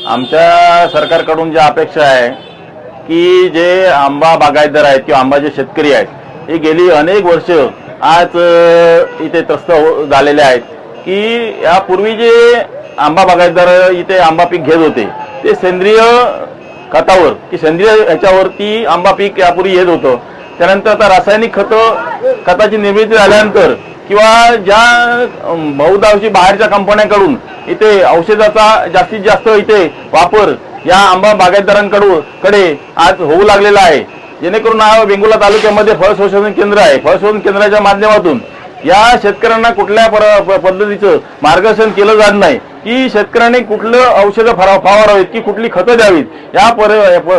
आमच्या सरकारकडून जी अपेक्षा आहे की जे आंबा बागायतदार आहेत किंवा आंबाचे शेतकरी आहेत हे गेली अनेक वर्ष आज इथे त्रस्त झालेले आहेत की यापूर्वी जे आंबा बागायतदार इथे आंबा पीक घेत होते ते सेंद्रिय खतावर की सेंद्रिय ह्याच्यावरती आंबा पीक यापूर्वी येत होतं। त्यानंतर आता रासायनिक खताची निर्मिती झाल्यानंतर किंवा ज्या बहुधा बाहेरच्या कंपन्यांकडून इथे औषधाचा जास्तीत जास्त इथे वापर या आंबा बागायतदारांकडे आज होऊ लागलेला आहे, जेणेकरून वेंगुर्ला तालुक्यामध्ये फळ संशोधन केंद्र आहे। फळ संशोधन केंद्राच्या माध्यमातून या शेतकऱ्यांना कुठल्या पद्धतीचं मार्गदर्शन केलं जात नाही की शेतकऱ्यांनी कुठलं औषधं फवारावीत की कुठली खतं द्यावीत या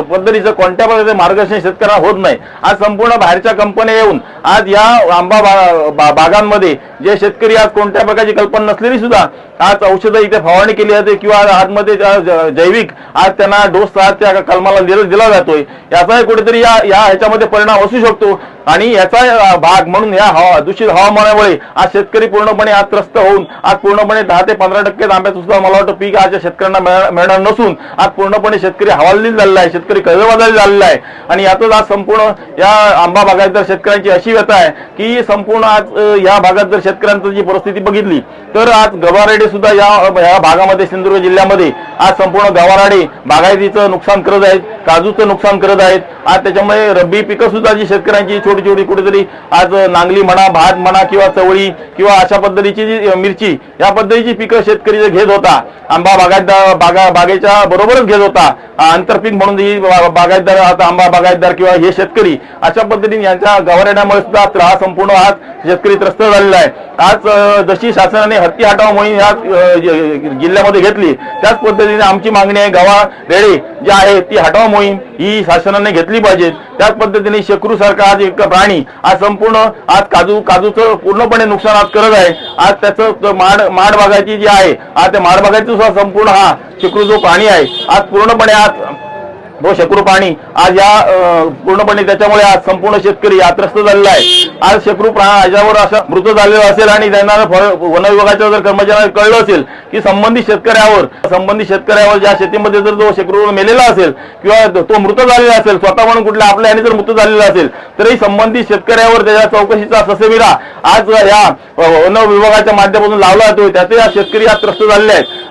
पद्धतीचं कोणत्या प्रकारचे मार्गदर्शन शेतकऱ्यांना होत नाही। आज संपूर्ण बाहेरच्या कंपन्या येऊन आज या आंबा बागांमध्ये जे शेतकरी आज कोणत्या प्रकारची कल्पना नसलेली सुद्धा आज औषधं इथे फवारणी केली जाते किंवा आतमध्ये जैविक आज त्यांना डोस त्या कलमाला दिला जातोय, याचाही कुठेतरी या ह्याच्यामध्ये परिणाम असू शकतो। आणि याचा भाग म्हणून या दूषित हवामानामुळे आज शेतकरी पूर्णपणे आज त्रस्त होऊन आज पूर्णपणे 10 ते 15% आंब्याचं सुद्धा मला वाटतं पीक आज शेतकऱ्यांना मिळणार नसून आज पूर्णपणे शेतकरी हवालदिल झालेला आहे, शेतकरी कर्जबाजारी झालेला आहे। आणि यातच आज संपूर्ण या आंबा बागायतदार शेतकऱ्यांची अशी व्यथा आहे की संपूर्ण आज या भागात जर शेतकऱ्यांची जी परिस्थिती बघितली तर आज गवारेडे सुद्धा या भागामध्ये सिंधुदुर्ग जिल्ह्यामध्ये आज संपूर्ण गवारेडे बागायतीचं नुकसान करत आहेत, काजूचं नुकसान करत आहेत। आज त्याच्यामुळे रब्बी पिकं सुद्धा जी शेतकऱ्यांची छोटी छोटी कुठेतरी आज नांगली म्हणा, भात म्हणा किंवा चवळी किंवा अशा पद्धतीची जी मिरची या पद्धतीची पिकं शेतकरी जे घेत होता आंबा बागेच्या बरोबरच घेत होता आंतरपीक म्हणून ही बागायतदार आता आंबा बागायतदार किंवा हे शेतकरी अशा पद्धतीने यांच्या गवारेड्यामुळे सुद्धा हा संपूर्ण आज शेतकरी त्रस्त झालेला आहे। आज जशी शासनाने हत्ती हटाव मोहीम या जिल्ह्यामध्ये घेतली त्याच पद्धतीने आमची मागणी आहे गवारेडे जी आहे ती हटाव मोहीम ही शासनाने घेतली पाहिजे। त्याच पद्धतीने शेकरू सारखा आज एक प्राणी आज संपूर्ण आज काजूचं पूर्णपणे नुकसान आज करत आहे। आज त्याचं माड बागायची जी आहे आज त्या माड बागायचं सुद्धा संपूर्ण हा शेकरू जो प्राणी आहे आज पूर्णपणे आज तो शेकरू प्राणी आज या पूर्णपणे त्याच्यामुळे आज संपूर्ण शेतकरी त्रस्त झालेला आहे। आज शेकरू याच्यावर असं मृत झालेला असेल आणि त्यांना वन विभागाच्या जर कर्मचाऱ्यांना कळलं असेल की संबंधित शेतकऱ्यावर ज्या शेतीमध्ये जर जो शेकरू मेलेला असेल किंवा तो मृत झालेला असेल स्वतः म्हणून कुठल्या आपल्या याने जर मृत झालेला असेल तरी संबंधित शेतकऱ्यावर त्याच्या चौकशीचा ससेमिरा आज या वन विभागाच्या माध्यमातून लावला जातोय, त्याचे या शेतकरी आज त्रस्त झालेले आहेत।